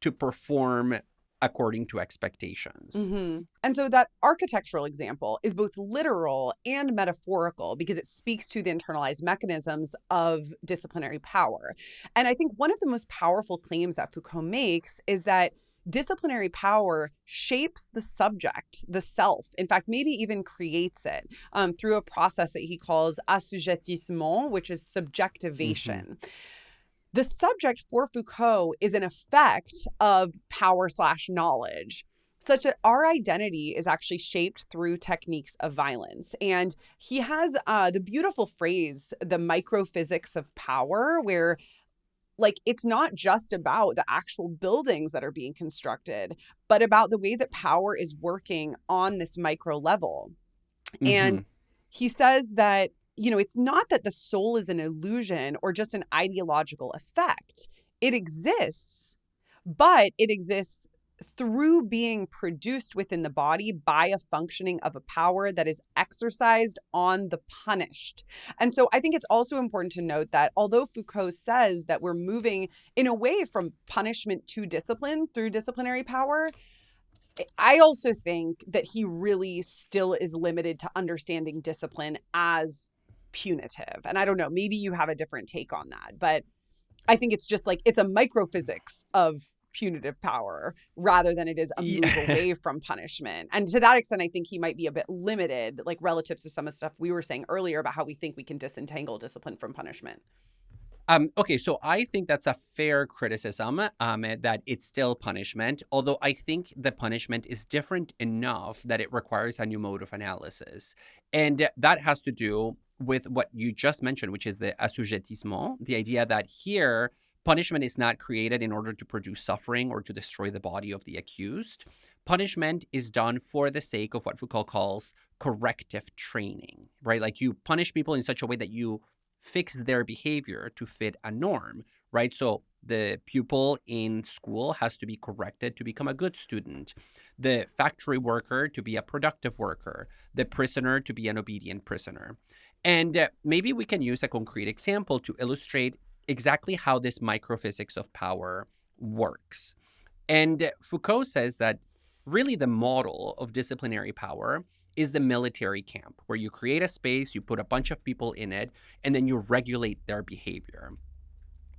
to perform according to expectations. Mm-hmm. And so that architectural example is both literal and metaphorical because it speaks to the internalized mechanisms of disciplinary power. And I think one of the most powerful claims that Foucault makes is that disciplinary power shapes the subject, the self, in fact, maybe even creates it through a process that he calls assujettissement, which is subjectivation. Mm-hmm. The subject for Foucault is an effect of power/knowledge, such that our identity is actually shaped through techniques of violence. And he has the beautiful phrase, the microphysics of power, where it's not just about the actual buildings that are being constructed, but about the way that power is working on this micro level. Mm-hmm. And he says that, it's not that the soul is an illusion or just an ideological effect. It exists, but it exists through being produced within the body by a functioning of a power that is exercised on the punished. And so I think it's also important to note that although Foucault says that we're moving in a way from punishment to discipline through disciplinary power, I also think that he really still is limited to understanding discipline as punitive. And I don't know, maybe you have a different take on that, but I think it's just it's a microphysics of punitive power rather than it is a move away from punishment. And to that extent, I think he might be a bit limited, relative to some of the stuff we were saying earlier about how we think we can disentangle discipline from punishment. Okay, so I think that's a fair criticism, that it's still punishment, although I think the punishment is different enough that it requires a new mode of analysis. And that has to do with what you just mentioned, which is the assujettissement, the idea that here, punishment is not created in order to produce suffering or to destroy the body of the accused. Punishment is done for the sake of what Foucault calls corrective training, right? You punish people in such a way that you fix their behavior to fit a norm, right? So the pupil in school has to be corrected to become a good student, the factory worker to be a productive worker, the prisoner to be an obedient prisoner. And maybe we can use a concrete example to illustrate exactly how this microphysics of power works. And Foucault says that really the model of disciplinary power is the military camp, where you create a space, you put a bunch of people in it, and then you regulate their behavior.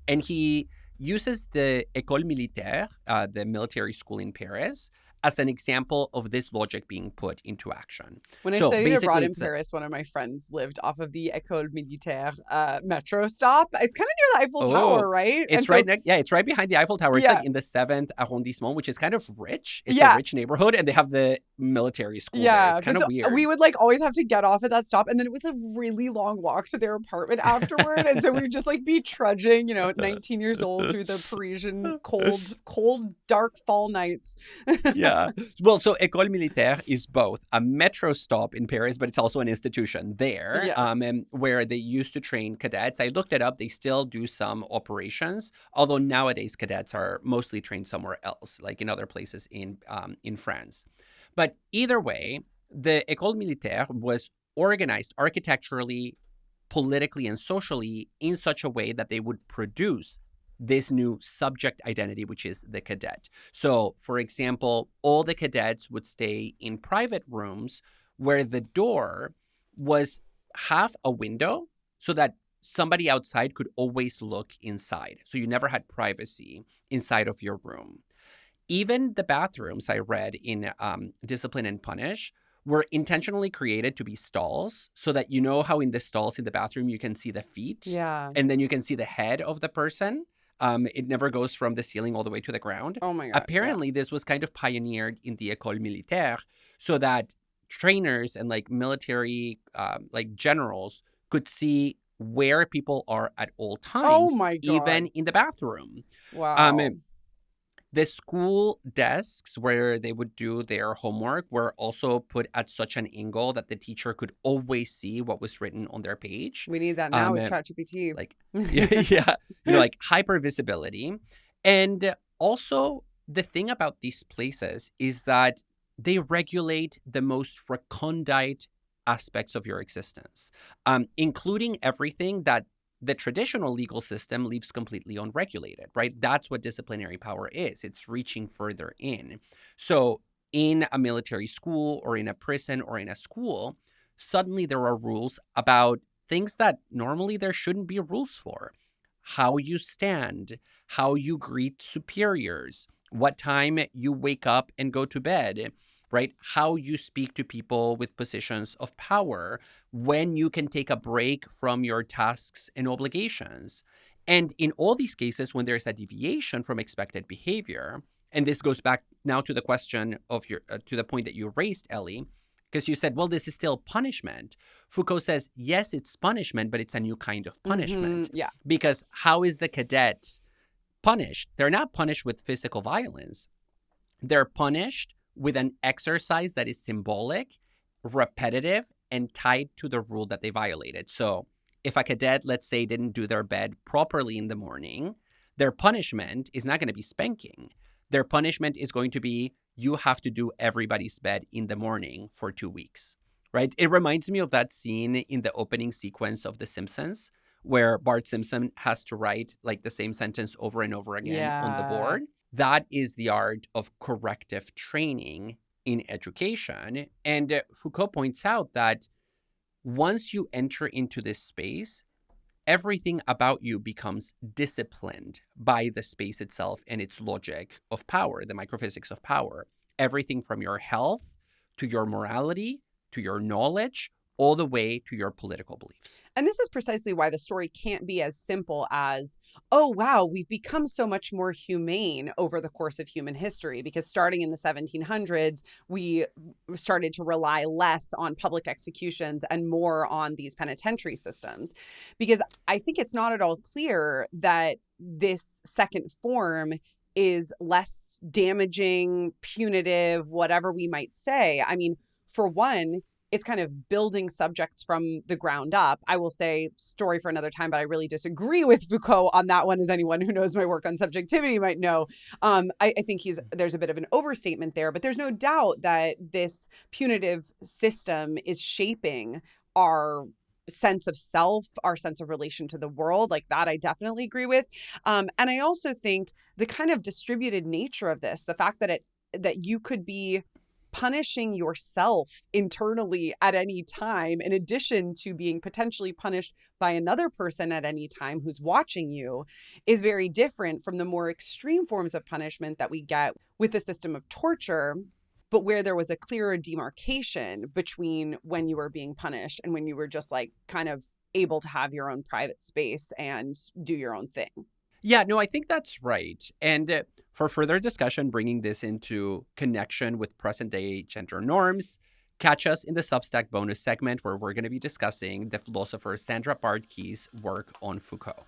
And he uses the École Militaire, the military school in Paris, as an example of this logic being put into action. When I studied abroad in Paris, one of my friends lived off of the École Militaire metro stop. It's kind of near the Eiffel Tower, right? It's it's right behind the Eiffel Tower. It's in the 7th arrondissement, which is kind of rich. It's a rich neighborhood, and they have the military school there. It's kind of weird. We would always have to get off at that stop, and then it was a really long walk to their apartment afterward. And so we would just be trudging, 19 years old through the Parisian cold, dark fall nights. Well, so École Militaire is both a metro stop in Paris, but it's also an institution there, and where they used to train cadets. I looked it up. They still do some operations, although nowadays cadets are mostly trained somewhere else, in other places in France. But either way, the École Militaire was organized architecturally, politically, and socially in such a way that they would produce this new subject identity, which is the cadet. So, for example, all the cadets would stay in private rooms where the door was half a window so that somebody outside could always look inside. So you never had privacy inside of your room. Even the bathrooms I read in Discipline and Punish were intentionally created to be stalls so that you know how in the stalls in the bathroom you can see the feet and then you can see the head of the person. It never goes from the ceiling all the way to the ground. Oh my God. Apparently, this was kind of pioneered in the École Militaire so that trainers and like military like generals could see where people are at all times. Oh my God. Even in the bathroom. Wow. The school desks where they would do their homework were also put at such an angle that the teacher could always see what was written on their page. We need that now with ChatGPT. Like, yeah, like hyper visibility. And also, the thing about these places is that they regulate the most recondite aspects of your existence, including everything that the traditional legal system leaves completely unregulated, right? That's what disciplinary power is. It's reaching further in. So in a military school or in a prison or in a school, suddenly there are rules about things that normally there shouldn't be rules for. How you stand, how you greet superiors, what time you wake up and go to bed, right? How you speak to people with positions of power, when you can take a break from your tasks and obligations. And in all these cases, when there's a deviation from expected behavior, and this goes back now to the question of your, to the point that you raised, Ellie, because you said, well, this is still punishment. Foucault says, yes, it's punishment, but it's a new kind of punishment. Yeah. Because how is the cadet punished? They're not punished with physical violence. They're punished with an exercise that is symbolic, repetitive, and tied to the rule that they violated. So if a cadet, let's say, didn't do their bed properly in the morning, their punishment is not going to be spanking. Their punishment is going to be, you have to do everybody's bed in the morning for 2 weeks, right? It reminds me of that scene in the opening sequence of The Simpsons, where Bart Simpson has to write like the same sentence over and over again on the board. That is the art of corrective training in education. And Foucault points out that once you enter into this space, everything about you becomes disciplined by the space itself and its logic of power, the microphysics of power. Everything from your health to your morality to your knowledge, all the way to your political beliefs. And this is precisely why the story can't be as simple as, oh, wow, we've become so much more humane over the course of human history, because starting in the 1700s, we started to rely less on public executions and more on these penitentiary systems. Because I think it's not at all clear that this second form is less damaging, punitive, whatever we might say. I mean, for one, it's kind of building subjects from the ground up. I will say, story for another time, but I really disagree with Foucault on that one, as anyone who knows my work on subjectivity might know. I think there's a bit of an overstatement there, but there's no doubt that this punitive system is shaping our sense of self, our sense of relation to the world. Like that, I definitely agree with. And I also think the kind of distributed nature of this, the fact that you could be punishing yourself internally at any time, in addition to being potentially punished by another person at any time who's watching you, is very different from the more extreme forms of punishment that we get with the system of torture, but where there was a clearer demarcation between when you were being punished and when you were just like kind of able to have your own private space and do your own thing. Yeah, no, I think that's right. And for further discussion, bringing this into connection with present-day gender norms, catch us in the Substack bonus segment where we're going to be discussing the philosopher Sandra Bartky's work on Foucault.